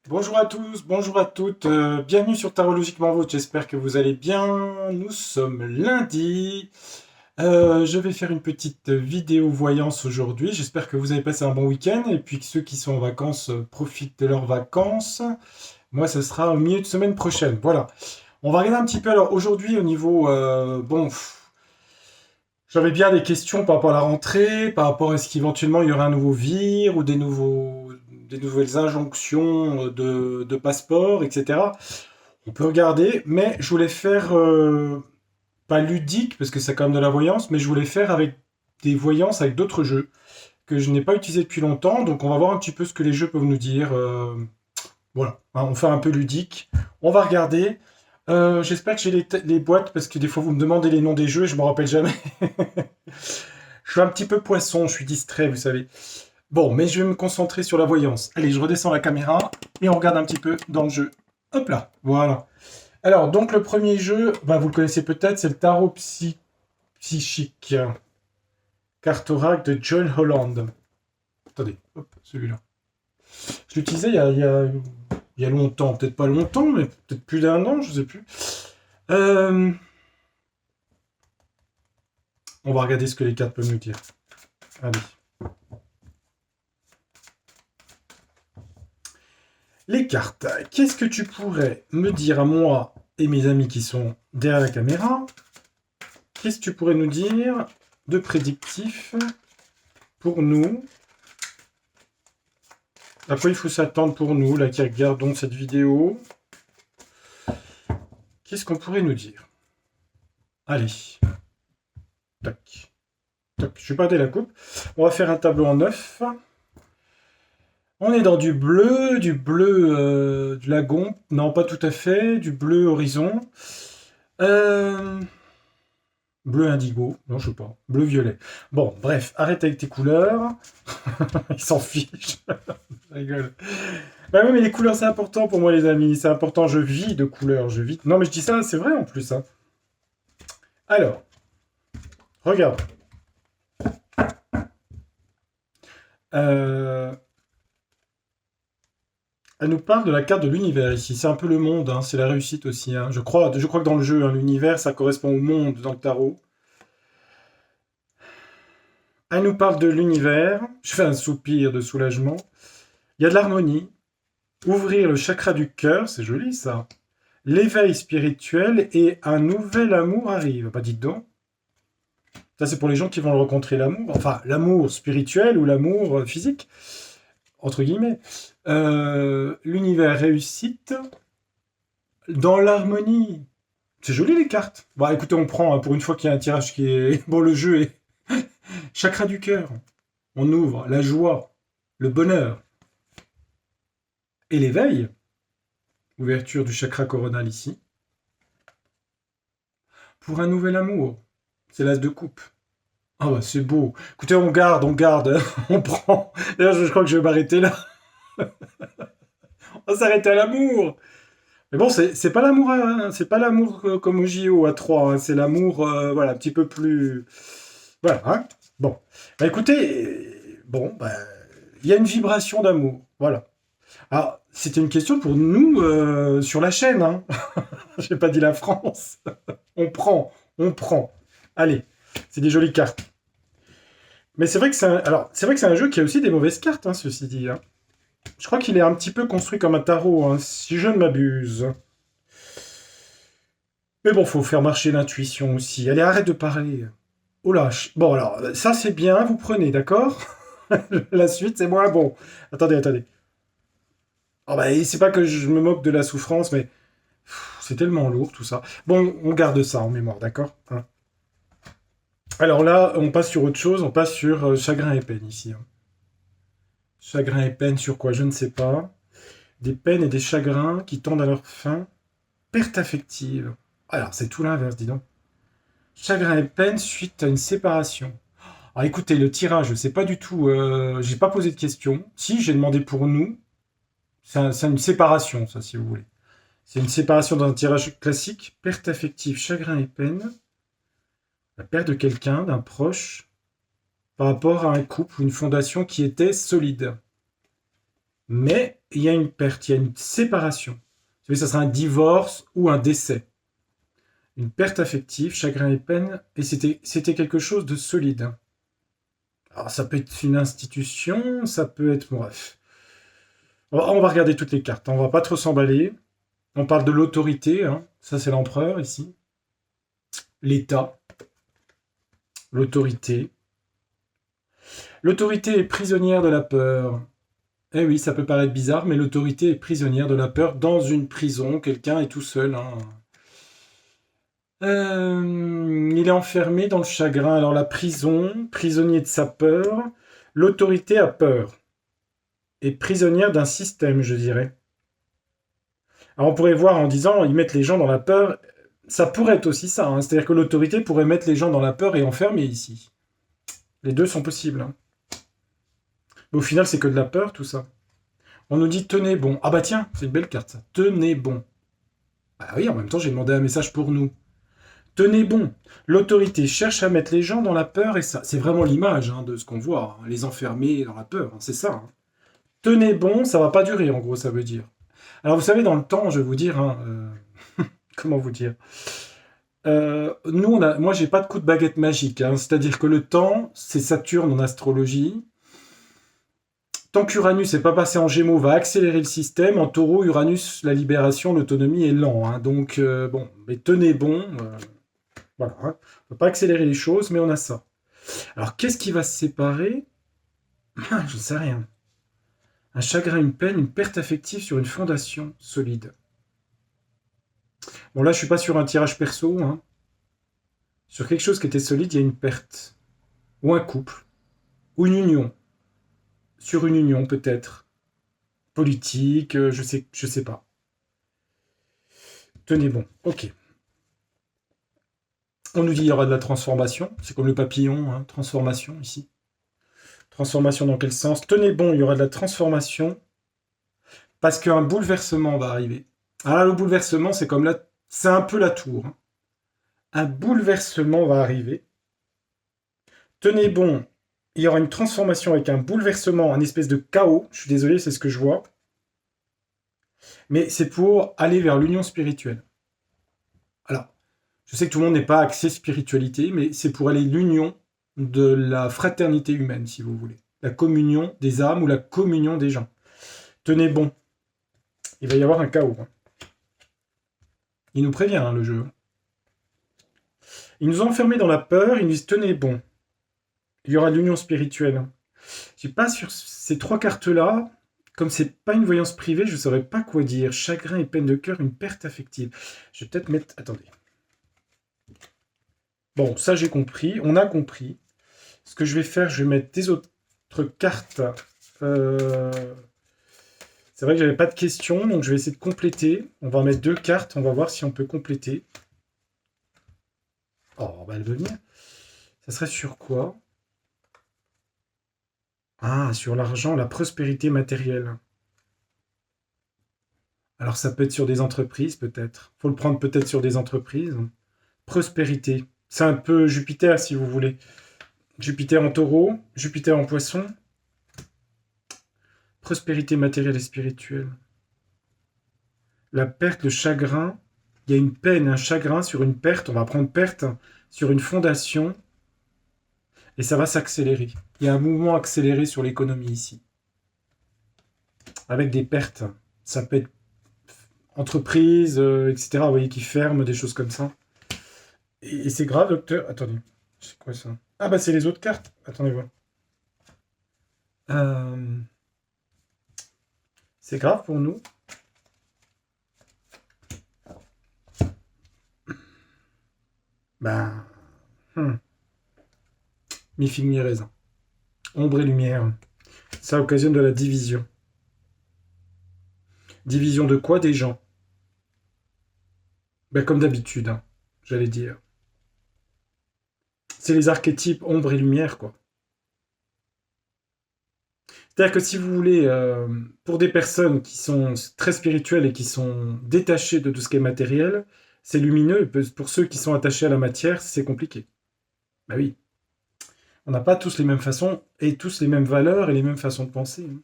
Bonjour à tous, bonjour à toutes, bienvenue sur Tarologiquement Vôtre, j'espère que vous allez bien. Nous sommes lundi. Je vais faire une petite vidéo voyance aujourd'hui. J'espère que vous avez passé un bon week-end et puis que ceux qui sont en vacances profitent de leurs vacances. Moi, ce sera au milieu de semaine prochaine. Voilà. On va regarder un petit peu. Alors aujourd'hui, au niveau. J'avais bien des questions par rapport à la rentrée, par rapport à ce qu'éventuellement il y aurait un nouveau VIR ou des nouvelles injonctions de passeport, etc. On peut regarder, mais je voulais faire, pas ludique, parce que c'est quand même de la voyance, mais je voulais faire avec des voyances avec d'autres jeux que je n'ai pas utilisés depuis longtemps. Donc on va voir un petit peu ce que les jeux peuvent nous dire. Voilà, hein, on fait un peu ludique. On va regarder. J'espère que j'ai les boîtes, parce que des fois vous me demandez les noms des jeux et je me rappelle jamais. Je suis un petit peu poisson, je suis distrait, vous savez. Bon, mais je vais me concentrer sur la voyance. Allez, je redescends la caméra et on regarde un petit peu dans le jeu. Hop là, voilà. Alors, donc le premier jeu, bah, vous le connaissez peut-être, c'est le tarot psychique. Cartorac de John Holland. Attendez, hop, celui-là. Je l'utilisais il y a longtemps, peut-être pas longtemps, mais peut-être plus d'un an, je sais plus. Euh, on va regarder ce que les cartes peuvent nous dire. Allez. Les cartes. Qu'est-ce que tu pourrais me dire à moi et mes amis qui sont derrière la caméra? Qu'est-ce que tu pourrais nous dire de prédictif pour nous? À quoi il faut s'attendre pour nous, là, qui regardons cette vidéo? Qu'est-ce qu'on pourrait nous dire? Allez. Tac. Tac. Je vais pas la coupe. On va faire un tableau en 9. On est dans du bleu dragon. Non, pas tout à fait. Du bleu horizon. Euh, Bleu indigo. Non, je sais pas. Bleu violet. Bon, bref, arrête avec tes couleurs. Ils s'en fichent. Je rigole. Bah oui, mais les couleurs, c'est important pour moi, les amis. C'est important. Je vis de couleurs. Je vis. Non, mais je dis ça, c'est vrai en plus, hein. Alors, regarde. Euh, Elle nous parle de la carte de l'univers ici. C'est un peu le monde, hein. C'est la réussite aussi, hein. Je crois que dans le jeu, hein, l'univers, ça correspond au monde dans le tarot. Elle nous parle de l'univers. Je fais un soupir de soulagement. Il y a de l'harmonie. Ouvrir le chakra du cœur, c'est joli ça. L'éveil spirituel et un nouvel amour arrive. Bah dites donc. Ça c'est pour les gens qui vont rencontrer l'amour. Enfin, l'amour spirituel ou l'amour physique, entre guillemets. L'univers réussite dans l'harmonie. C'est joli les cartes. Bah écoutez, on prend, hein, pour une fois qu'il y a un tirage qui est... Bon, le jeu est chakra du cœur. On ouvre la joie, le bonheur et l'éveil. Ouverture du chakra coronal ici. Pour un nouvel amour. C'est l'as de coupe. Ah bah c'est beau. Écoutez, on garde, on prend. D'ailleurs, je crois que je vais m'arrêter là. On va s'arrêter à l'amour. Mais bon, c'est pas l'amour, hein, c'est pas l'amour comme au JO à 3, hein, c'est l'amour, voilà, un petit peu plus, voilà, hein. Bon, bah écoutez, bon, bah, il y a une vibration d'amour, voilà. Alors, c'était une question pour nous sur la chaîne, hein. J'ai pas dit la France. On prend, on prend. Allez, c'est des jolies cartes. Mais c'est vrai que c'est vrai que c'est un jeu qui a aussi des mauvaises cartes, hein, ceci dit, hein. Je crois qu'il est un petit peu construit comme un tarot, hein, si je ne m'abuse. Mais bon, faut faire marcher l'intuition aussi. Allez, arrête de parler. Oh là, bon alors, ça c'est bien, vous prenez, d'accord? La suite, c'est moins bon. Attendez, attendez. Oh bah, c'est pas que je me moque de la souffrance, mais c'est tellement lourd tout ça. Bon, on garde ça en mémoire, d'accord? Hein. Alors là, on passe sur autre chose, on passe sur chagrin et peine ici, hein. Chagrin et peine sur quoi? Je ne sais pas. Des peines et des chagrins qui tendent à leur fin. Perte affective. Alors, c'est tout l'inverse, dis donc. Chagrin et peine suite à une séparation. Ah, écoutez, le tirage, c'est pas du tout. J'ai pas posé de questions. Si, j'ai demandé pour nous. C'est une séparation, ça, si vous voulez. C'est une séparation dans un tirage classique. Perte affective, chagrin et peine. La perte de quelqu'un, d'un proche, par rapport à un couple ou une fondation qui était solide. Mais il y a une perte, il y a une séparation. Vous savez, ça sera un divorce ou un décès. Une perte affective, chagrin et peine, et c'était quelque chose de solide, hein. Alors, ça peut être une institution, ça peut être... Bref. On va regarder toutes les cartes, hein. On va pas trop s'emballer. On parle de l'autorité, hein. Ça c'est l'empereur ici. L'État. L'autorité. L'autorité est prisonnière de la peur. Eh oui, ça peut paraître bizarre, mais l'autorité est prisonnière de la peur dans une prison. Quelqu'un est tout seul, hein. Il est enfermé dans le chagrin. Alors la prison, prisonnier de sa peur. L'autorité a peur. Et prisonnière d'un système, je dirais. Alors on pourrait voir en disant, ils mettent les gens dans la peur. Ça pourrait être aussi ça, hein. C'est-à-dire que l'autorité pourrait mettre les gens dans la peur et enfermer ici. Les deux sont possibles, hein. Mais au final, c'est que de la peur, tout ça. On nous dit tenez bon. Ah bah tiens, c'est une belle carte ça. Tenez bon. Bah oui, en même temps, j'ai demandé un message pour nous. Tenez bon. L'autorité cherche à mettre les gens dans la peur et ça, c'est vraiment l'image, hein, de ce qu'on voit, hein. Les enfermer dans la peur, hein, c'est ça, hein. Tenez bon, ça va pas durer, en gros, ça veut dire. Alors vous savez, dans le temps, je vais vous dire, hein, comment vous dire. Moi, j'ai pas de coup de baguette magique, hein. C'est-à-dire que le temps, c'est Saturne en astrologie. Tant qu'Uranus n'est pas passé en Gémeaux, va accélérer le système. En Taureau, Uranus, la libération, l'autonomie est lent, hein. Donc, bon, mais tenez bon. Voilà, hein. On ne peut pas accélérer les choses, mais on a ça. Alors, qu'est-ce qui va se séparer? Je ne sais rien. Un chagrin, une peine, une perte affective sur une fondation solide. Bon, là, je suis pas sur un tirage perso, hein. Sur quelque chose qui était solide, il y a une perte. Ou un couple. Ou une union. Sur une union, peut-être. Politique, je sais pas. Tenez bon, ok. On nous dit qu'il y aura de la transformation. C'est comme le papillon, hein, transformation ici. Transformation dans quel sens? Tenez bon, il y aura de la transformation. Parce qu'un bouleversement va arriver. Ah, le bouleversement, c'est comme là, c'est un peu la tour, hein. Un bouleversement va arriver. Tenez bon, il y aura une transformation avec un bouleversement, un espèce de chaos. Je suis désolé, c'est ce que je vois. Mais c'est pour aller vers l'union spirituelle. Alors, je sais que tout le monde n'est pas axé spiritualité, mais c'est pour aller l'union de la fraternité humaine, si vous voulez. La communion des âmes ou la communion des gens. Tenez bon, il va y avoir un chaos, hein. Il nous prévient, hein, le jeu. Ils nous ont enfermés dans la peur, ils nous disent tenez bon. Il y aura de l'union spirituelle. Je sais pas sur ces trois cartes-là, comme c'est pas une voyance privée, je saurais pas quoi dire. Chagrin et peine de cœur, une perte affective. Je vais peut-être mettre... Attendez. Bon, ça j'ai compris, on a compris. Ce que je vais faire, je vais mettre des autres cartes. C'est vrai que j'avais pas de questions, donc je vais essayer de compléter. On va en mettre deux cartes, on va voir si on peut compléter. Oh, bah elle veut venir. Ça serait sur quoi? Ah, sur l'argent, la prospérité matérielle. Alors ça peut être sur des entreprises, peut-être. Faut le prendre peut-être sur des entreprises. Prospérité. C'est un peu Jupiter, si vous voulez. Jupiter en taureau, Jupiter en poisson. Prospérité matérielle et spirituelle. La perte, le chagrin. Il y a une peine, un chagrin sur une perte. On va prendre perte sur une fondation. Et ça va s'accélérer. Il y a un mouvement accéléré sur l'économie ici. Avec des pertes. Ça peut être entreprises, etc. Vous voyez, qui ferment, des choses comme ça. Et c'est grave, docteur. Attendez. C'est quoi ça? Ah bah c'est les autres cartes. Attendez voir. C'est grave pour nous. Ben... Mi-figue, mi-raisin. Ombre et lumière. Ça occasionne de la division. Division de quoi? Des gens. Ben comme d'habitude, hein, j'allais dire. C'est les archétypes ombre et lumière, quoi. C'est-à-dire que si vous voulez, pour des personnes qui sont très spirituelles et qui sont détachées de tout ce qui est matériel, c'est lumineux. Pour ceux qui sont attachés à la matière, c'est compliqué. Ben oui. On n'a pas tous les mêmes façons et tous les mêmes valeurs et les mêmes façons de penser, hein.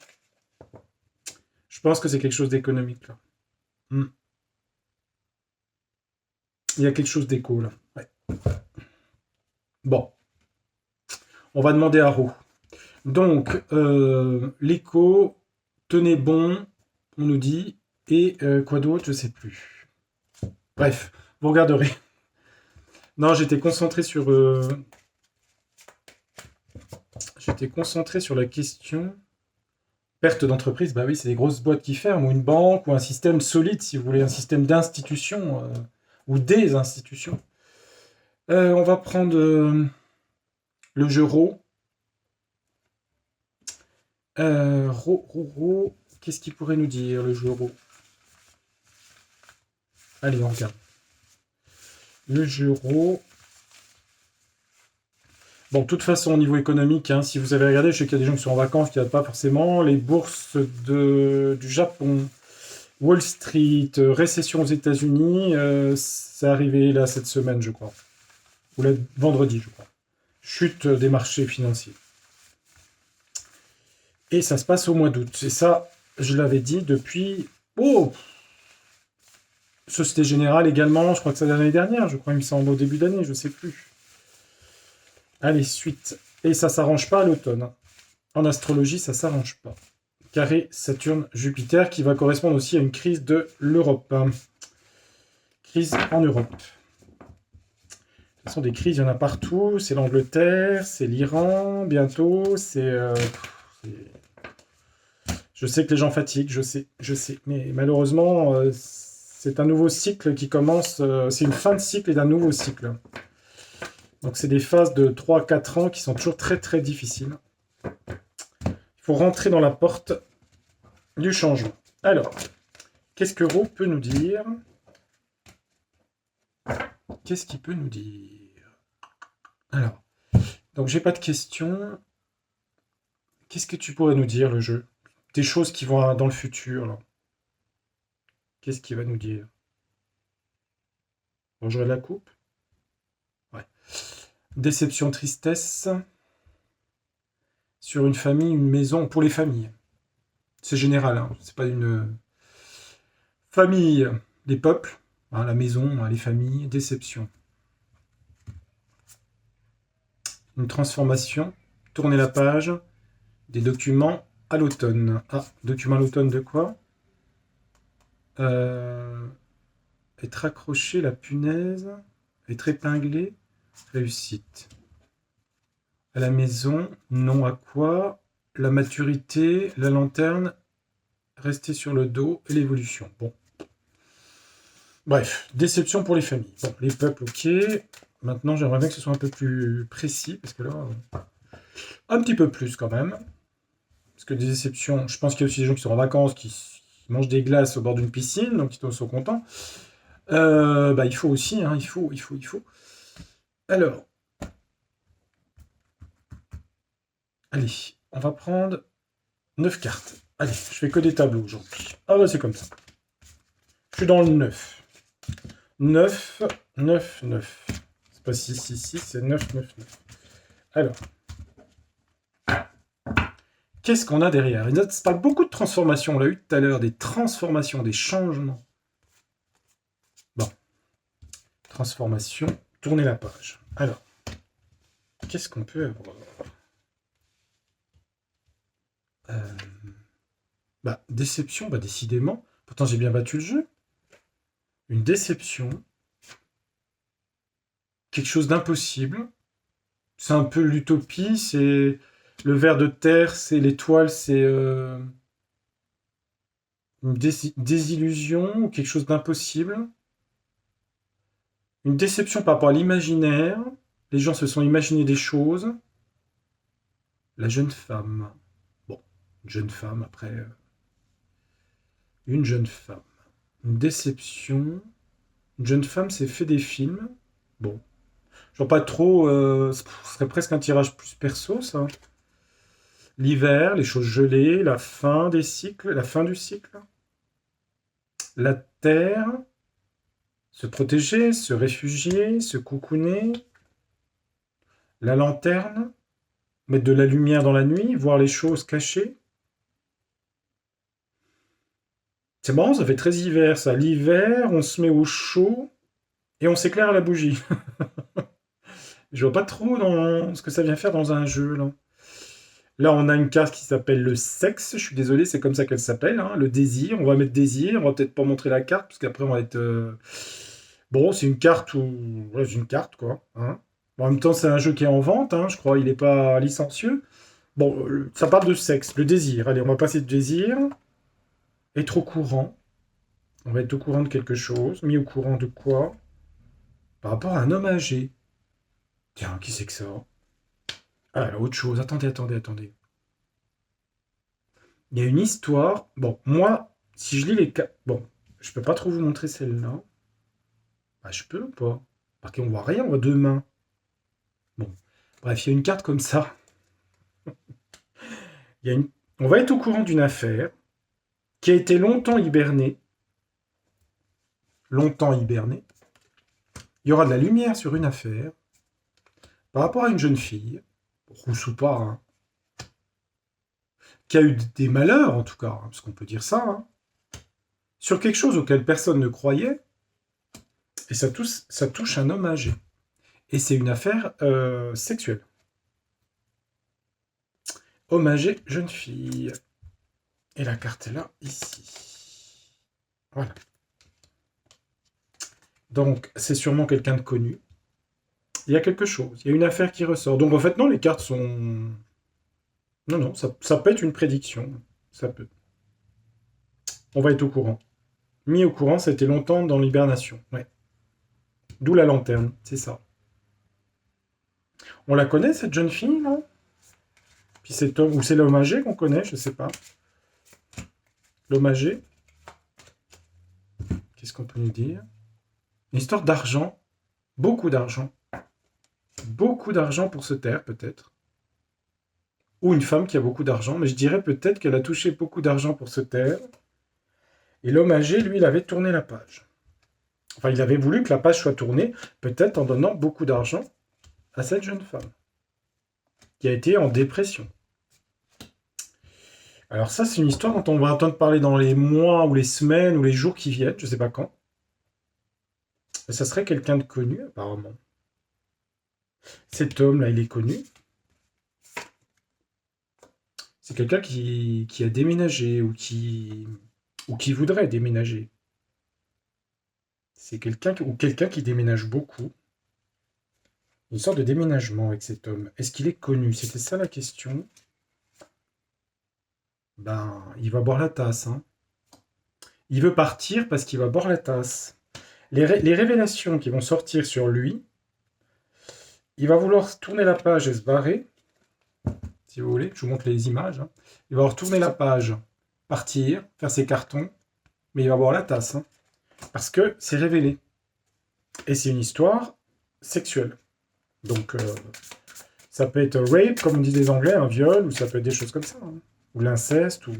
Je pense que c'est quelque chose d'économique, là. Hmm. Il y a quelque chose d'éco, là. Ouais. Bon, on va demander à Ro. Donc, l'écho, tenez bon, on nous dit, et quoi d'autre, je sais plus. Bref, vous regarderez. Non, j'étais concentré sur la question. Perte d'entreprise, bah oui, c'est des grosses boîtes qui ferment, ou une banque, ou un système solide, si vous voulez, un système d'institutions, ou des institutions. On va prendre le jeu Ro. Ro. Qu'est-ce qu'il pourrait nous dire, le jeu Ro? Allez, on regarde. Le jeu Ro. Bon, de toute façon, au niveau économique, hein, si vous avez regardé, je sais qu'il y a des gens qui sont en vacances, qui n'ont pas forcément. Les bourses du Japon, Wall Street, récession aux États-Unis, c'est arrivé là cette semaine, je crois. Ou vendredi, je crois. Chute des marchés financiers. Et ça se passe au mois d'août. Et ça, je l'avais dit depuis... Oh, Société Générale également, je crois que c'est l'année dernière, je crois, il me semble, au début d'année, je ne sais plus. Allez, suite. Et ça s'arrange pas à l'automne. En astrologie, ça s'arrange pas. Carré Saturne-Jupiter, qui va correspondre aussi à une crise de l'Europe. Crise en Europe. De toute façon, des crises, il y en a partout. C'est l'Angleterre, c'est l'Iran, bientôt, Je sais que les gens fatiguent, je sais. Mais malheureusement, c'est un nouveau cycle qui commence. C'est une fin de cycle et d'un nouveau cycle. Donc c'est des phases de 3-4 ans qui sont toujours très très difficiles. Il faut rentrer dans la porte du changement. Alors, qu'est-ce que Ro peut nous dire? Qu'est-ce qu'il peut nous dire? Alors, donc j'ai pas de questions. Qu'est-ce que tu pourrais nous dire, le jeu? Des choses qui vont dans le futur, là. Qu'est-ce qu'il va nous dire? Bon, j'aurai la coupe? Ouais. Déception, tristesse. Sur une famille, une maison, pour les familles. C'est général, hein. C'est pas une famille, les peuples, hein, la maison, hein, les familles, déception. Une transformation, tourner la page, des documents à l'automne. Ah, documents à l'automne de quoi? Être accroché, la punaise, être épinglé, réussite. À la maison, non à quoi? La maturité, la lanterne, rester sur le dos et l'évolution. Bon. Bref, déception pour les familles. Bon, les peuples, ok. Maintenant, j'aimerais bien que ce soit un peu plus précis, parce que là, un petit peu plus quand même. Parce que des déceptions, je pense qu'il y a aussi des gens qui sont en vacances, qui mangent des glaces au bord d'une piscine, donc ils sont contents. Il faut aussi, hein, il faut. Alors, allez, on va prendre 9 cartes. Allez, je fais que des tableaux aujourd'hui. Ah bah c'est comme ça. Je suis dans le 9. 9, 9, 9. C'est pas 6, 6, 6, c'est 9, 9, 9. Alors, qu'est-ce qu'on a derrière? Il se parle beaucoup de transformations. On l'a eu tout à l'heure, des transformations, des changements. Bon. Transformation, tournez la page. Alors, qu'est-ce qu'on peut avoir? Déception, décidément. Pourtant, j'ai bien battu le jeu. Une déception. Quelque chose d'impossible. C'est un peu l'utopie, c'est le ver de terre, c'est l'étoile, c'est une désillusion ou quelque chose d'impossible. Une déception par rapport à l'imaginaire. Les gens se sont imaginés des choses. La jeune femme. Bon, une jeune femme, après... Une jeune femme. Une déception. Une jeune femme s'est fait des films. Bon. Je vois pas trop... ce serait presque un tirage plus perso, ça. L'hiver, les choses gelées, la fin des cycles, la fin du cycle. La terre, se protéger, se réfugier, se coucouner. La lanterne, mettre de la lumière dans la nuit, voir les choses cachées. C'est marrant, ça fait très hiver, ça. L'hiver, on se met au chaud et on s'éclaire à la bougie. Je vois pas trop dans ce que ça vient faire dans un jeu, là. Là, on a une carte qui s'appelle le sexe. Je suis désolé, c'est comme ça qu'elle s'appelle, hein, le désir. On va mettre désir. On va peut-être pas montrer la carte, parce qu'après, on va être. Bon, c'est une carte ou. Ouais, c'est une carte, quoi. Hein. Bon, en même temps, c'est un jeu qui est en vente, hein, je crois. Il n'est pas licencieux. Bon, ça parle de sexe, le désir. Allez, on va passer de désir. Être au courant. On va être au courant de quelque chose. Mis au courant de quoi? Par rapport à un homme âgé. Tiens, qui c'est que ça? Ah, autre chose. Attendez. Il y a une histoire. Bon, moi, si je lis les cartes. Bon, je peux pas trop vous montrer celle-là. Ah, je peux ou pas? Parce qu'on voit rien, on voit deux mains. Bon, bref, il y a une carte comme ça. Il y a une... On va être au courant d'une affaire qui a été longtemps hibernée. Longtemps hibernée. Il y aura de la lumière sur une affaire par rapport à une jeune fille, rousse ou pas, hein, qui a eu des malheurs, en tout cas, hein, parce qu'on peut dire ça, hein, sur quelque chose auquel personne ne croyait, et ça touche un homme âgé. Et c'est une affaire sexuelle. Homme âgé, jeune fille. Et la carte est là, ici. Voilà. Donc, c'est sûrement quelqu'un de connu. Il y a quelque chose, il y a une affaire qui ressort. Donc, en fait, non, les cartes sont... Non, ça peut être une prédiction. Ça peut. On va être au courant. Mis au courant, ça a été longtemps dans l'hibernation. Ouais. D'où la lanterne, c'est ça. On la connaît, cette jeune fille, non? Puis cet homme, ou c'est l'homme âgé qu'on connaît, je sais pas. L'homme âgé. Qu'est-ce qu'on peut nous dire? Une histoire d'argent. Beaucoup d'argent. Beaucoup d'argent pour se taire, peut-être. Ou une femme qui a beaucoup d'argent, mais je dirais peut-être qu'elle a touché beaucoup d'argent pour se taire. Et l'homme âgé, lui, il avait tourné la page. Enfin, il avait voulu que la page soit tournée, peut-être en donnant beaucoup d'argent à cette jeune femme, qui a été en dépression. Alors ça, c'est une histoire dont on va entendre parler dans les mois ou les semaines ou les jours qui viennent, je ne sais pas quand. Et ça serait quelqu'un de connu, apparemment. Cet homme-là, il est connu. C'est quelqu'un qui a déménagé ou qui voudrait déménager. C'est quelqu'un qui déménage beaucoup. Une sorte de déménagement avec cet homme. Est-ce qu'il est connu? C'était ça la question. Ben, il va boire la tasse. Hein. Il veut partir parce qu'il va boire la tasse. Les révélations qui vont sortir sur lui, il va vouloir tourner la page et se barrer. Si vous voulez, je vous montre les images. Hein. Il va retourner la page, partir, faire ses cartons, mais il va boire la tasse. Hein, parce que c'est révélé. Et c'est une histoire sexuelle. Donc, ça peut être rape, comme on dit les Anglais, un viol, ou ça peut être des choses comme ça. Hein. Ou l'inceste, ou...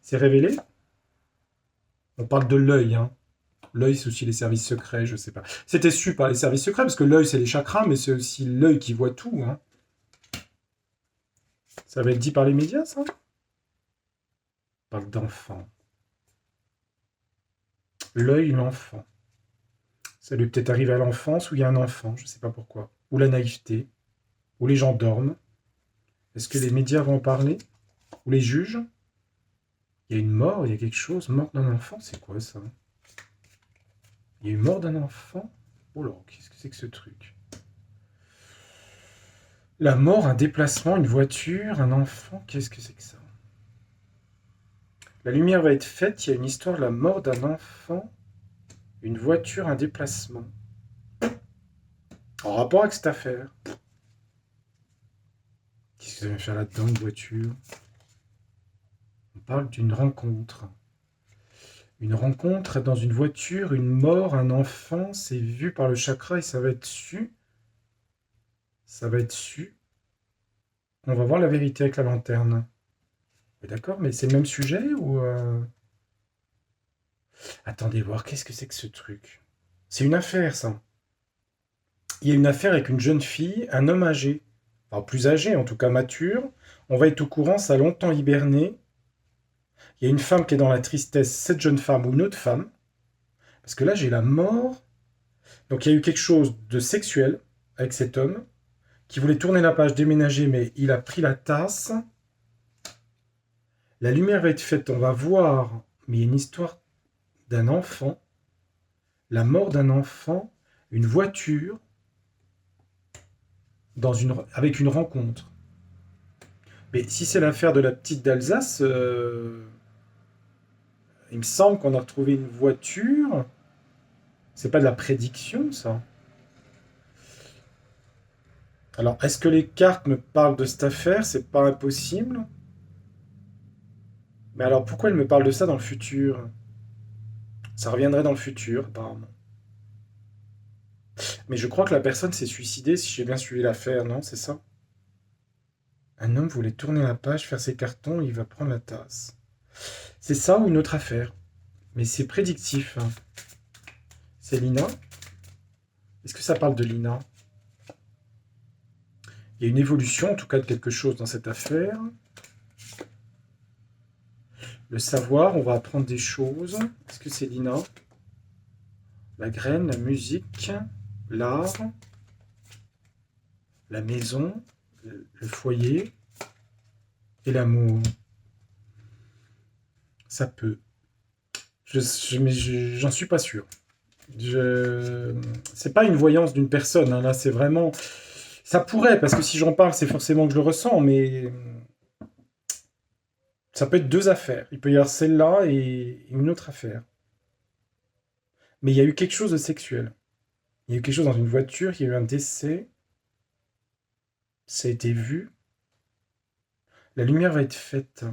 C'est révélé. On parle de l'œil. Hein. L'œil, c'est aussi les services secrets, je sais pas. C'était su par les services secrets, parce que l'œil, c'est les chakras, mais c'est aussi l'œil qui voit tout. Hein. Ça va être dit par les médias, ça? On parle d'enfant. L'œil, l'enfant. Ça lui est peut-être arrivé à l'enfance où il y a un enfant, je ne sais pas pourquoi. Ou la naïveté, où les gens dorment. Est-ce que les médias vont en parler? Ou les juges? Il y a une mort, il y a quelque chose. Mort d'un enfant, c'est quoi ça? Il y a une mort d'un enfant? Oh là, qu'est-ce que c'est que ce truc? La mort, un déplacement, une voiture, un enfant, qu'est-ce que c'est que ça? La lumière va être faite, il y a une histoire, la mort d'un enfant, une voiture, un déplacement. En rapport avec cette affaire. Qu'est-ce que ça vient faire là-dedans, une voiture? On parle d'une rencontre. Une rencontre dans une voiture, une mort, un enfant, c'est vu par le chakra et ça va être su. Ça va être su. On va voir la vérité avec la lanterne. D'accord, mais c'est le même sujet ou... Attendez voir, qu'est-ce que c'est que ce truc? C'est une affaire, ça. Il y a une affaire avec une jeune fille, un homme âgé. Enfin, plus âgé, en tout cas mature. On va être au courant, ça a longtemps hiberné. Il y a une femme qui est dans la tristesse, cette jeune femme ou une autre femme. Parce que là, j'ai la mort. Donc il y a eu quelque chose de sexuel avec cet homme qui voulait tourner la page, déménager, mais il a pris la tasse. La lumière va être faite, on va voir, mais il y a une histoire d'un enfant, la mort d'un enfant, une voiture avec une rencontre. Mais si c'est l'affaire de la petite d'Alsace, il me semble qu'on a retrouvé une voiture. C'est pas de la prédiction, ça. Alors, est-ce que les cartes me parlent de cette affaire? C'est pas impossible. Mais alors, pourquoi elles me parlent de ça dans le futur? Ça reviendrait dans le futur, apparemment. Mais je crois que la personne s'est suicidée, si j'ai bien suivi l'affaire, non? C'est ça? Un homme voulait tourner la page, faire ses cartons, il va prendre la tasse. C'est ça ou une autre affaire? Mais c'est prédictif, hein. C'est Lina? Est-ce que ça parle de Lina? Il y a une évolution, en tout cas, de quelque chose dans cette affaire. Le savoir, on va apprendre des choses. Est-ce que c'est Lina? La graine, la musique, l'art, la maison, le foyer et l'amour. Ça peut. Mais j'en suis pas sûr. C'est pas une voyance d'une personne, hein, là, c'est vraiment. Ça pourrait, parce que si j'en parle, c'est forcément que je le ressens, mais ça peut être deux affaires. Il peut y avoir celle-là et une autre affaire. Mais il y a eu quelque chose de sexuel. Il y a eu quelque chose dans une voiture, il y a eu un décès, ça a été vu. La lumière va être faite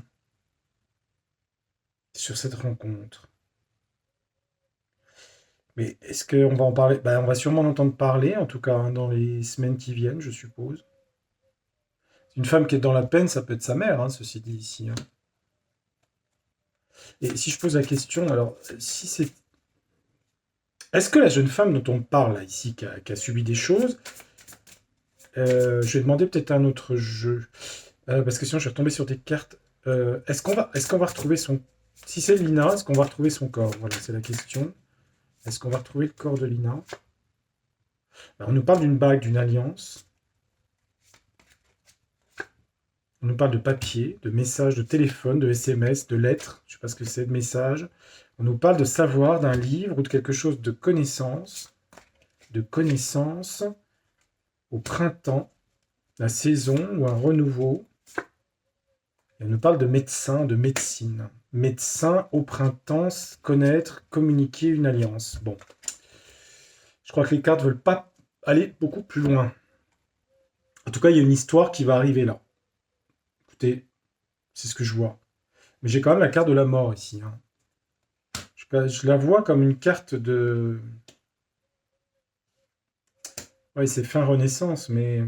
sur cette rencontre. Mais est-ce qu'on va en parler? Ben, on va sûrement en entendre parler, en tout cas hein, dans les semaines qui viennent, je suppose. Une femme qui est dans la peine, ça peut être sa mère, hein, ceci dit ici, hein. Et si je pose la question, alors, si c'est... Est-ce que la jeune femme dont on parle là, ici, qui a subi des choses, je vais demander peut-être un autre jeu, parce que sinon je vais retomber sur des cartes. Est-ce qu'on va retrouver son... Si c'est Lina, est-ce qu'on va retrouver son corps? Voilà, c'est la question. Est-ce qu'on va retrouver le corps de Lina? Alors, on nous parle d'une bague, d'une alliance. On nous parle de papier, de messages, de téléphone, de SMS, de lettres. Je ne sais pas ce que c'est, de messages. On nous parle de savoir, d'un livre ou de quelque chose de connaissance. De connaissance au printemps, la saison ou un renouveau. Et on nous parle de médecin, de médecine. Médecin au printemps, connaître, communiquer une alliance. Bon. Je crois que les cartes ne veulent pas aller beaucoup plus loin. En tout cas, il y a une histoire qui va arriver là. Écoutez, c'est ce que je vois. Mais j'ai quand même la carte de la mort ici, hein. Je la vois comme une carte de... Oui, c'est fin Renaissance, mais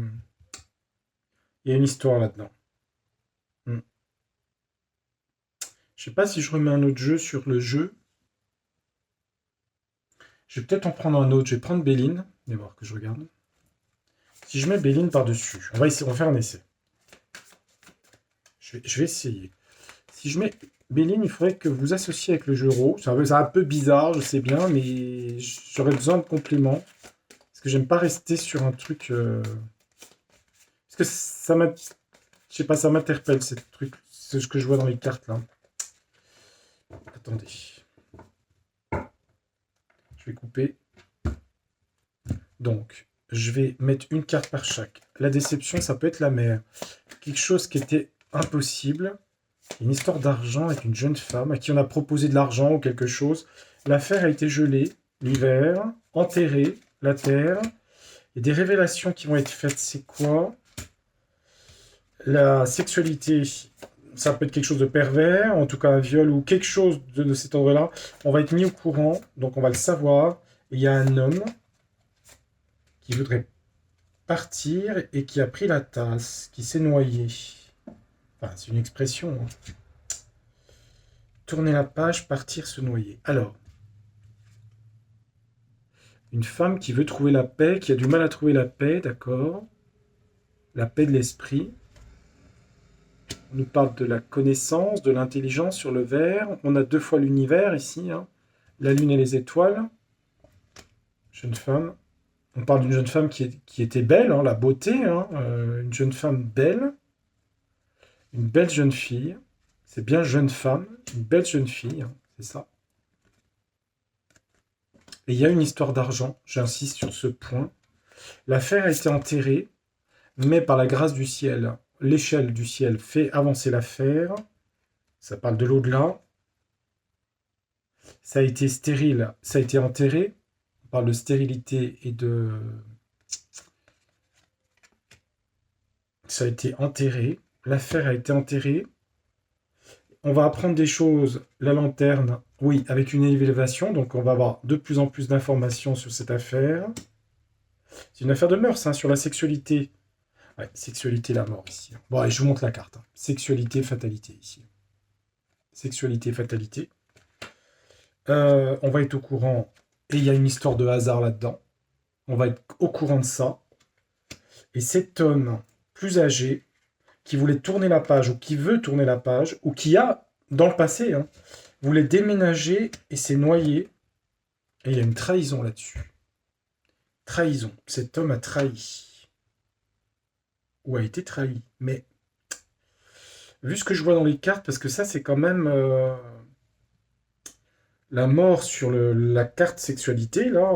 il y a une histoire là-dedans. Hmm. Je sais pas si je remets un autre jeu sur le jeu. Je vais peut-être en prendre un autre. Je vais prendre Béline. Et voir que je regarde. Si je mets Béline par-dessus, on va faire un essai. Je vais essayer. Si je mets Béline, il faudrait que vous associez avec le jeu Ro. C'est un peu bizarre, je sais bien, mais j'aurais besoin de compléments. Parce que j'aime pas rester sur un truc... Parce que ça m'a... Je sais pas, ça m'interpelle, ce truc. C'est ce que je vois dans les cartes, là. Attendez. Je vais couper. Donc, je vais mettre une carte par chaque. La déception, ça peut être la mère. Quelque chose qui était impossible. Une histoire d'argent avec une jeune femme à qui on a proposé de l'argent ou quelque chose. L'affaire a été gelée, l'hiver, enterrée, la terre. Et des révélations qui vont être faites, c'est quoi? La sexualité, ça peut être quelque chose de pervers, en tout cas un viol ou quelque chose de cet ordre-là. On va être mis au courant, donc on va le savoir. Il y a un homme qui voudrait partir et qui a pris la tasse, qui s'est noyé. Enfin, c'est une expression, hein. Tourner la page, partir, se noyer. Alors, une femme qui veut trouver la paix, qui a du mal à trouver la paix, d'accord? La paix de l'esprit. On nous parle de la connaissance, de l'intelligence sur le vert. On a 2 fois l'univers ici, hein. La lune et les étoiles. Jeune femme. On parle d'une jeune femme qui était belle, hein, la beauté, hein, une jeune femme belle, une belle jeune fille. C'est bien jeune femme, une belle jeune fille, hein, c'est ça. Et il y a une histoire d'argent, j'insiste sur ce point. L'affaire a été enterrée, mais par la grâce du ciel, l'échelle du ciel fait avancer l'affaire. Ça parle de l'au-delà. Ça a été stérile, ça a été enterré. On parle de stérilité et de... Ça a été enterré. L'affaire a été enterrée. On va apprendre des choses. La lanterne, oui, avec une élévation. Donc on va avoir de plus en plus d'informations sur cette affaire. C'est une affaire de mœurs, hein, sur la sexualité. Ouais, sexualité, la mort ici. Bon, allez, je vous montre la carte, hein. Sexualité, fatalité ici. Sexualité, fatalité. On va être au courant. Et il y a une histoire de hasard là-dedans. On va être au courant de ça. Et cet homme plus âgé, qui voulait tourner la page, ou qui veut tourner la page, ou qui a, dans le passé, hein, voulait déménager et s'est noyé. Et il y a une trahison là-dessus. Trahison. Cet homme a trahi. Ou a été trahi. Mais, vu ce que je vois dans les cartes, parce que ça, c'est quand même la mort sur la carte sexualité, là.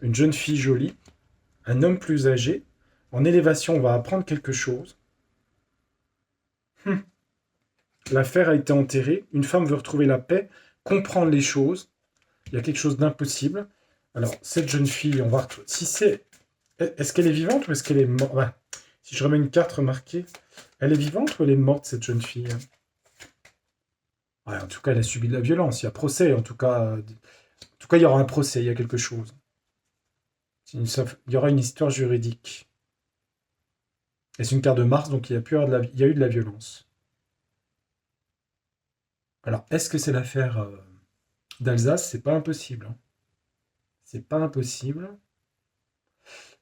Une jeune fille jolie, un homme plus âgé. En élévation, on va apprendre quelque chose. L'affaire a été enterrée. Une femme veut retrouver la paix, comprendre les choses. Il y a quelque chose d'impossible. Alors, cette jeune fille, on va retrouver... Si c'est... Est-ce qu'elle est vivante ou est-ce qu'elle est morte? Ouais. Si je remets une carte remarquée, elle est vivante ou elle est morte, cette jeune fille? Ouais, en tout cas, elle a subi de la violence. Il y a procès, en tout cas. En tout cas, il y aura un procès, il y a quelque chose. Il y aura une histoire juridique. Et c'est une carte de Mars, donc il y a eu de la violence. Alors, est-ce que c'est l'affaire d'Alsace? C'est pas impossible, hein. C'est pas impossible.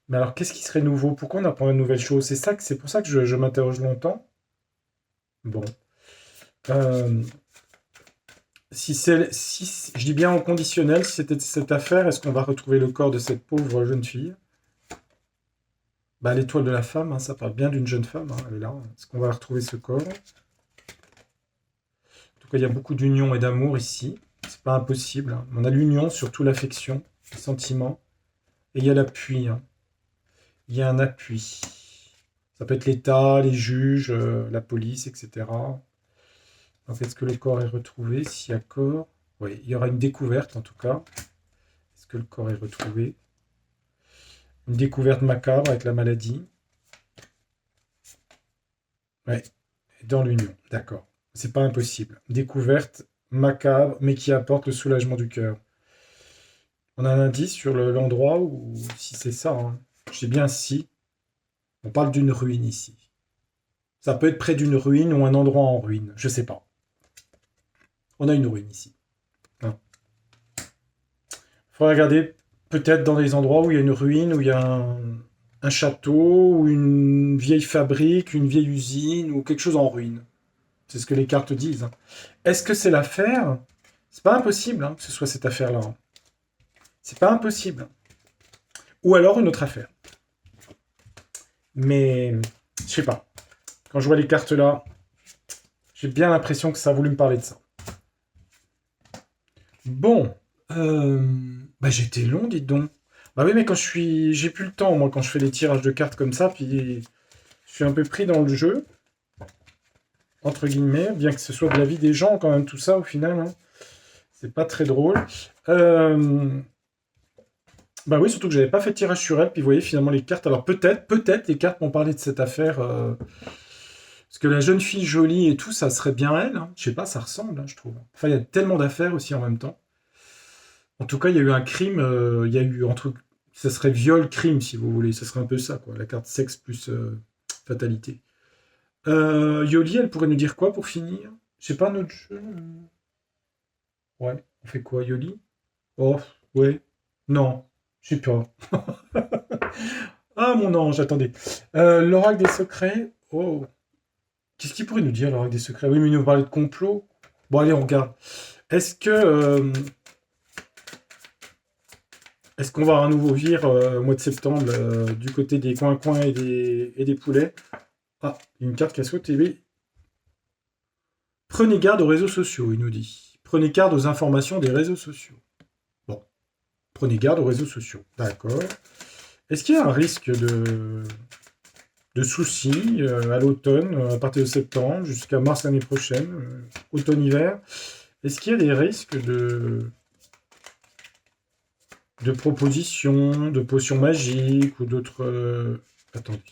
Mais alors, qu'est-ce qui serait nouveau? Pourquoi on apprend une nouvelle chose? C'est pour ça que je m'interroge longtemps. Bon. Euh, si je dis bien en conditionnel, si c'était cette affaire, est-ce qu'on va retrouver le corps de cette pauvre jeune fille? Bah, l'étoile de la femme, hein, ça parle bien d'une jeune femme, hein, elle est là. Est-ce qu'on va retrouver ce corps? En tout cas, il y a beaucoup d'union et d'amour ici. C'est pas impossible, hein. On a l'union, surtout l'affection, les sentiments. Et il y a l'appui, hein. Il y a un appui. Ça peut être l'État, les juges, la police, etc. Donc, est-ce que le corps est retrouvé? S'il y a corps, oui, il y aura une découverte en tout cas. Est-ce que le corps est retrouvé? Une découverte macabre avec la maladie. Ouais, dans l'union, d'accord. C'est pas impossible. Découverte macabre, mais qui apporte le soulagement du cœur. On a un indice sur l'endroit où, si c'est ça, hein. Je dis bien si. On parle d'une ruine ici. Ça peut être près d'une ruine ou un endroit en ruine, je sais pas. On a une ruine ici. Il faudra regarder peut-être dans des endroits où il y a une ruine, où il y a un château, ou une vieille fabrique, une vieille usine, ou quelque chose en ruine. C'est ce que les cartes disent, hein. Est-ce que c'est l'affaire? C'est pas impossible, hein, que ce soit cette affaire-là, hein. C'est pas impossible. Ou alors une autre affaire. Mais je sais pas. Quand je vois les cartes là, j'ai bien l'impression que ça a voulu me parler de ça. Bon, bah j'étais long, dites donc. Bah oui, mais j'ai plus le temps, moi, quand je fais des tirages de cartes comme ça, puis je suis un peu pris dans le jeu, entre guillemets, bien que ce soit de la vie des gens, quand même, tout ça, au final, hein. C'est pas très drôle. Bah oui, surtout que j'avais pas fait de tirage sur elle, puis vous voyez, finalement, les cartes, alors peut-être, les cartes m'ont parlé de cette affaire, parce que la jeune fille jolie et tout, ça serait bien elle, hein. Je sais pas, ça ressemble, hein, je trouve. Enfin, il y a tellement d'affaires aussi en même temps. En tout cas, il y a eu un crime, il y a eu entre... Ça serait viol-crime, si vous voulez. Ça serait un peu ça, quoi. La carte sexe plus fatalité. Yoli, elle pourrait nous dire quoi pour finir? Je sais pas, notre jeu. Ouais, on fait quoi, Yoli? Oh, ouais. Non, je sais pas. Ah, mon ange, attendez. L'oracle des secrets. Oh. Qu'est-ce qu'il pourrait nous dire, alors, avec des secrets? Oui, mais il nous parlait de complot. Bon, allez, on regarde. Est-ce que... est-ce qu'on va avoir un nouveau vire au mois de septembre du côté des coins-coins et des poulets? Ah, il y a une carte qui a sauté, oui. Prenez garde aux réseaux sociaux, il nous dit. Prenez garde aux informations des réseaux sociaux. Bon, prenez garde aux réseaux sociaux. D'accord. Est-ce qu'il y a un risque de soucis à l'automne, à partir de septembre jusqu'à mars l'année prochaine, automne-hiver? Est-ce qu'il y a des risques de propositions, de potions magiques ou d'autres... attendez.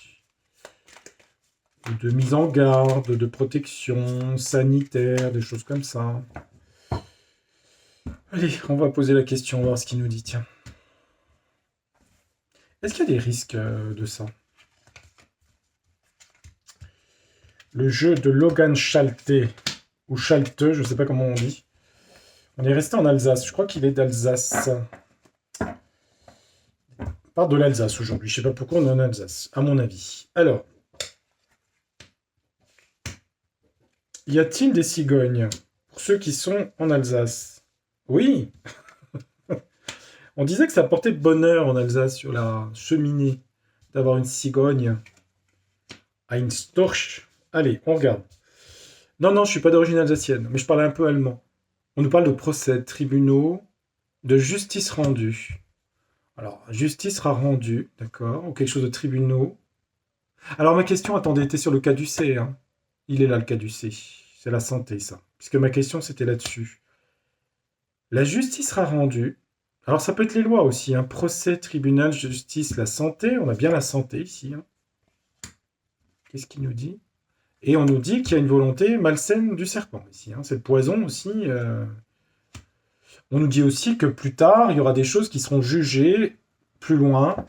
De mise en garde, de protection sanitaire, des choses comme ça. Allez, on va poser la question, on va voir ce qu'il nous dit, tiens. Est-ce qu'il y a des risques de ça? Le jeu de Logan Schalte, ou Schalte, je ne sais pas comment on dit. On est resté en Alsace, je crois qu'il est d'Alsace. On parle de l'Alsace aujourd'hui, je ne sais pas pourquoi on est en Alsace, à mon avis. Alors, y a-t-il des cigognes pour ceux qui sont en Alsace? Oui. On disait que ça portait bonheur en Alsace, sur la cheminée, d'avoir une cigogne. Ein Storch. Allez, on regarde. Non, non, je suis pas d'origine alsacienne, mais je parle un peu allemand. On nous parle de procès, de tribunaux, de justice rendue. Alors, justice sera rendue, d'accord, ou quelque chose de tribunaux. Alors, ma question, attendez, était sur le caducée, hein. Il est là, le caducée. C'est la santé, ça. Puisque ma question, c'était là-dessus. La justice sera rendue. Alors, ça peut être les lois aussi, hein. Procès, tribunal, justice, la santé. On a bien la santé ici, hein. Qu'est-ce qu'il nous dit? Et on nous dit qu'il y a une volonté malsaine du serpent ici, hein. C'est le poison aussi. On nous dit aussi que plus tard, il y aura des choses qui seront jugées plus loin,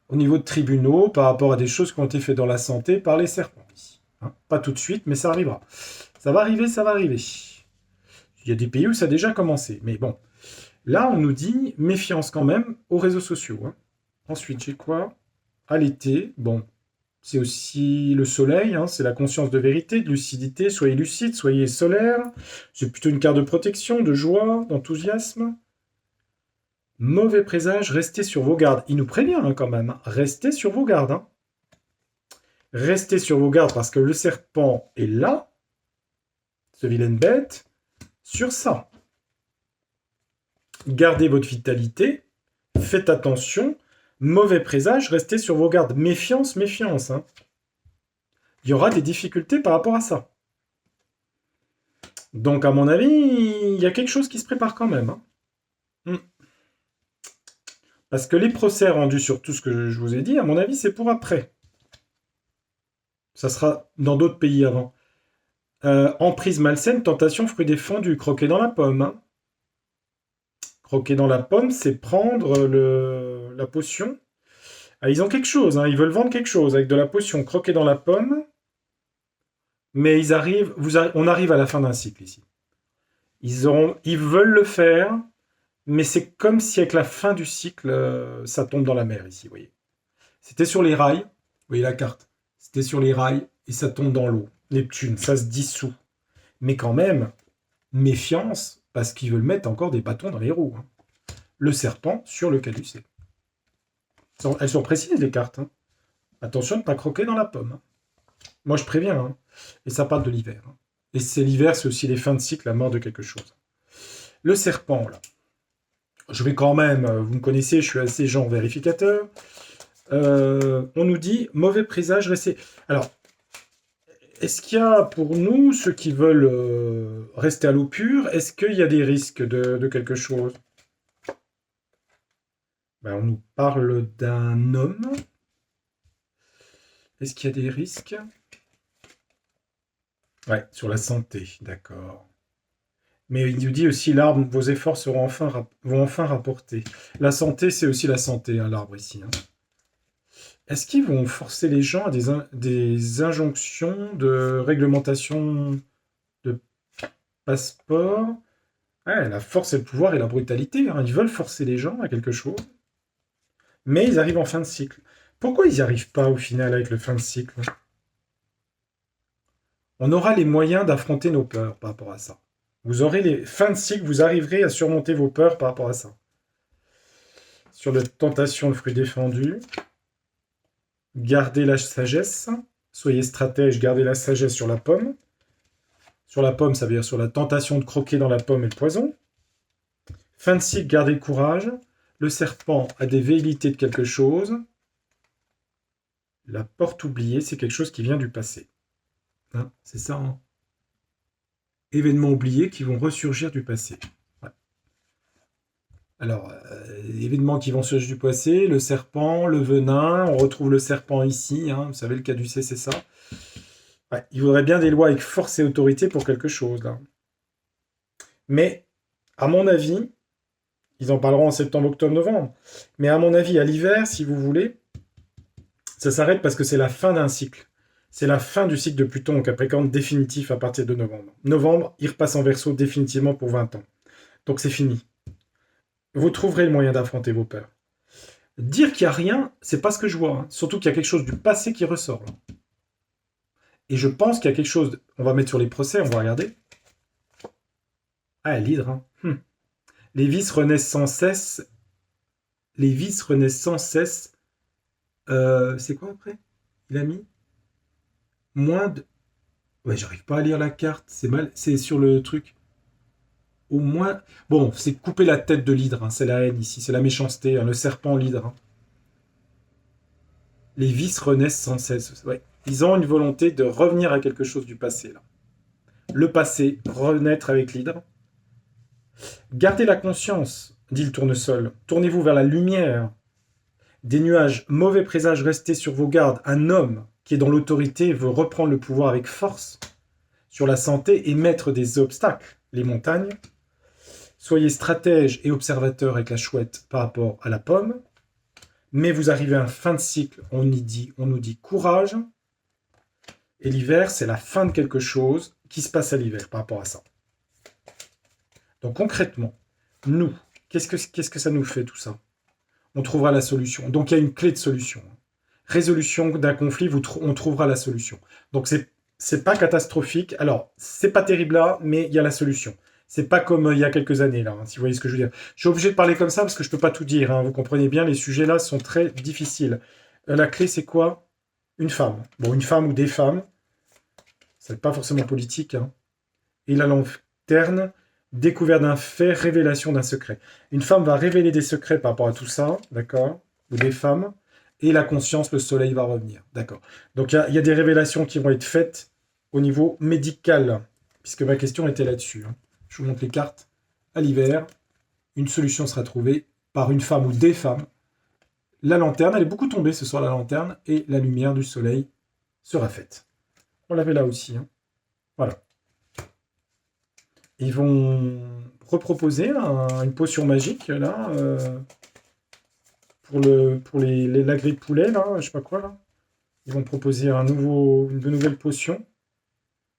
au niveau de tribunaux, par rapport à des choses qui ont été faites dans la santé par les serpents ici, hein. Pas tout de suite, mais ça arrivera. Ça va arriver, ça va arriver. Il y a des pays où ça a déjà commencé, mais bon. Là, on nous dit méfiance quand même aux réseaux sociaux, hein. Ensuite, j'ai quoi? À l'été, bon, c'est aussi le soleil, hein, c'est la conscience de vérité, de lucidité. Soyez lucide, soyez solaire. C'est plutôt une carte de protection, de joie, d'enthousiasme. Mauvais présage, restez sur vos gardes. Il nous prévient hein, quand même. Restez sur vos gardes. Hein. Restez sur vos gardes parce que le serpent est là, ce vilaine bête, sur ça. Gardez votre vitalité, faites attention. Mauvais présage, restez sur vos gardes. Méfiance, méfiance. Hein. Il y aura des difficultés par rapport à ça. Donc, à mon avis, il y a quelque chose qui se prépare quand même. Hein. Parce que les procès rendus sur tout ce que je vous ai dit, à mon avis, c'est pour après. Ça sera dans d'autres pays avant. Emprise malsaine, tentation, fruit défendu, croquer dans la pomme. Hein. Croquer dans la pomme, c'est prendre la potion. Ah, ils ont quelque chose, hein, ils veulent vendre quelque chose avec de la potion. Croquer dans la pomme, mais on arrive à la fin d'un cycle ici. Ils veulent le faire, mais c'est comme si avec la fin du cycle, ça tombe dans la mer ici, vous voyez. C'était sur les rails, vous voyez la carte. C'était sur les rails et ça tombe dans l'eau. Neptune, ça se dissout. Mais quand même, méfiance, parce qu'ils veulent mettre encore des bâtons dans les roues. Hein. Le serpent sur le caducée. Elles sont précises, les cartes. Hein. Attention de ne pas croquer dans la pomme. Hein. Moi, je préviens. Hein. Et ça parle de l'hiver. Hein. Et c'est l'hiver, c'est aussi les fins de cycle, la mort de quelque chose. Le serpent, là. Je vais quand même, vous me connaissez, je suis assez genre vérificateur. On nous dit, mauvais présage, restez... Alors, est-ce qu'il y a pour nous, ceux qui veulent rester à l'eau pure, est-ce qu'il y a des risques de quelque chose? Ben, on nous parle d'un homme. Est-ce qu'il y a des risques? Ouais, sur la santé, d'accord. Mais il nous dit aussi, l'arbre, vos efforts vont enfin rapporter. La santé, c'est aussi la santé, hein, l'arbre ici. Hein. Est-ce qu'ils vont forcer les gens à des injonctions de réglementation de passeport? Ouais, la force et le pouvoir et la brutalité. Hein. Ils veulent forcer les gens à quelque chose. Mais ils arrivent en fin de cycle. Pourquoi ils n'y arrivent pas au final avec le fin de cycle? On aura les moyens d'affronter nos peurs par rapport à ça. Vous aurez les fins de cycle, vous arriverez à surmonter vos peurs par rapport à ça. Sur la tentation, le fruit défendu, gardez la sagesse. Soyez stratège, gardez la sagesse sur la pomme. Sur la pomme, ça veut dire sur la tentation de croquer dans la pomme et le poison. Fin de cycle, gardez le courage. Le serpent a des velléités de quelque chose. La porte oubliée, c'est quelque chose qui vient du passé. Hein, c'est ça, hein. Événements oubliés qui vont ressurgir du passé. Ouais. Alors, événements qui vont surgir du passé, le serpent, le venin, on retrouve le serpent ici, hein, vous savez, le caducée, c'est ça. Ouais, il faudrait bien des lois avec force et autorité pour quelque chose, là. Mais, à mon avis, ils en parleront en septembre, octobre, novembre, mais à mon avis, à l'hiver, si vous voulez, ça s'arrête parce que c'est la fin d'un cycle. C'est la fin du cycle de Pluton au Capricorne définitif à partir de novembre. Novembre, il repasse en Verseau définitivement pour 20 ans. Donc c'est fini. Vous trouverez le moyen d'affronter vos peurs. Dire qu'il n'y a rien, c'est pas ce que je vois. Hein. Surtout qu'il y a quelque chose du passé qui ressort. Là. Et je pense qu'il y a quelque chose... On va mettre sur les procès, on va regarder. Ah, l'hydre. Hein. Les vices renaissent sans cesse. Les vices renaissent sans cesse. C'est quoi après? Il a mis moins de... Ouais, j'arrive pas à lire la carte. C'est mal. C'est sur le truc. Au moins... Bon, c'est couper la tête de l'hydre. Hein. C'est la haine ici. C'est la méchanceté. Hein. Le serpent, l'hydre. Hein. Les vices renaissent sans cesse. Ouais. Ils ont une volonté de revenir à quelque chose du passé. Là. Le passé, renaître avec l'hydre. Gardez la conscience, dit le tournesol. Tournez-vous vers la lumière. Des nuages, mauvais présages, restez sur vos gardes. Un homme qui est dans l'autorité veut reprendre le pouvoir avec force sur la santé et mettre des obstacles, les montagnes. Soyez stratège et observateur avec la chouette par rapport à la pomme. Mais vous arrivez à un fin de cycle, on nous dit courage. Et l'hiver, c'est la fin de quelque chose qui se passe à l'hiver par rapport à ça. Donc concrètement, nous, qu'est-ce que ça nous fait tout ça? On trouvera la solution. Donc il y a une clé de solution. Résolution d'un conflit, on trouvera la solution. Donc c'est pas catastrophique. Alors, c'est pas terrible là, mais il y a la solution. C'est pas comme il y a quelques années là, hein, si vous voyez ce que je veux dire. Je suis obligé de parler comme ça parce que je peux pas tout dire. Hein, vous comprenez bien, les sujets là sont très difficiles. La clé, c'est quoi? Une femme. Bon, une femme ou des femmes. C'est pas forcément politique. Hein. Et la lanterne, découverte d'un fait, révélation d'un secret. Une femme va révéler des secrets par rapport à tout ça, d'accord? Ou des femmes. Et la conscience, le soleil va revenir, d'accord? Donc il y a des révélations qui vont être faites au niveau médical, puisque ma question était là-dessus. Hein. Je vous montre les cartes. À l'hiver, une solution sera trouvée par une femme ou des femmes. La lanterne, elle est beaucoup tombée ce soir, la lanterne, et la lumière du soleil sera faite. On l'avait là aussi. Hein. Voilà. Ils vont reproposer une potion magique, là, pour la grille de poulet, là, je sais pas quoi, là. Ils vont proposer de nouvelles potions.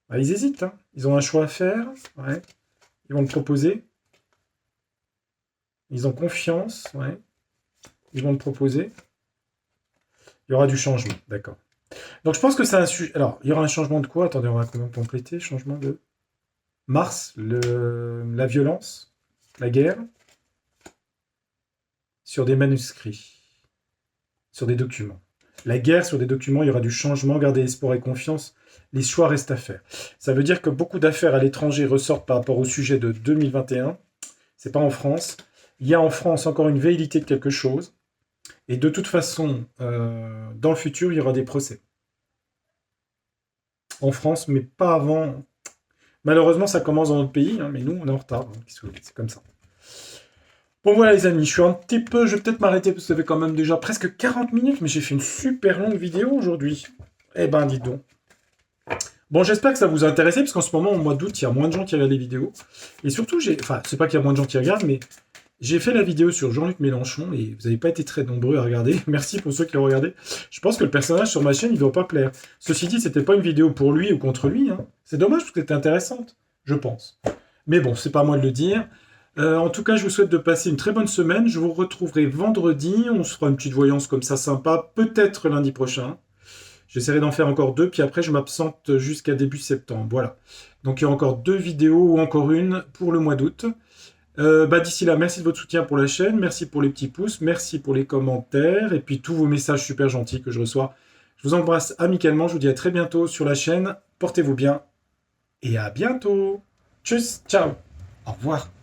Bah, ils hésitent, hein. Ils ont un choix à faire, ouais. Ils vont le proposer. Ils ont confiance, ouais. Ils vont le proposer. Il y aura du changement, d'accord. Donc je pense que c'est un sujet... Alors, il y aura un changement de quoi? Attendez, on va compléter. Changement de... Mars, la violence, la guerre, sur des manuscrits, sur des documents. La guerre sur des documents, il y aura du changement, gardez espoir et confiance, les choix restent à faire. Ça veut dire que beaucoup d'affaires à l'étranger ressortent par rapport au sujet de 2021, c'est pas en France. Il y a en France encore une velléité de quelque chose, et de toute façon, dans le futur, il y aura des procès. En France, mais pas avant... Malheureusement, ça commence dans notre pays, hein, mais nous, on est en retard. Hein, c'est comme ça. Bon, voilà, les amis, je vais peut-être m'arrêter parce que ça fait quand même déjà presque 40 minutes, mais j'ai fait une super longue vidéo aujourd'hui. Eh ben, dites donc. Bon, j'espère que ça vous a intéressé, parce qu'en ce moment, au mois d'août, il y a moins de gens qui regardent les vidéos. Et surtout, c'est pas qu'il y a moins de gens qui regardent, mais j'ai fait la vidéo sur Jean-Luc Mélenchon, et vous n'avez pas été très nombreux à regarder. Merci pour ceux qui l'ont regardé. Je pense que le personnage sur ma chaîne, il ne va pas plaire. Ceci dit, c'était pas une vidéo pour lui ou contre lui. Hein. C'est dommage, parce que c'était intéressante, je pense. Mais bon, c'est pas à moi de le dire. En tout cas, je vous souhaite de passer une très bonne semaine. Je vous retrouverai vendredi. On se fera une petite voyance comme ça sympa, peut-être lundi prochain. J'essaierai d'en faire encore 2, puis après je m'absente jusqu'à début septembre. Voilà. Donc il y aura encore 2 vidéos ou encore une pour le mois d'août. D'ici là, merci de votre soutien pour la chaîne, merci pour les petits pouces, merci pour les commentaires et puis tous vos messages super gentils que je reçois. Je vous embrasse amicalement, je vous dis à très bientôt sur la chaîne. Portez-vous bien et à bientôt. Tchuss, ciao, au revoir.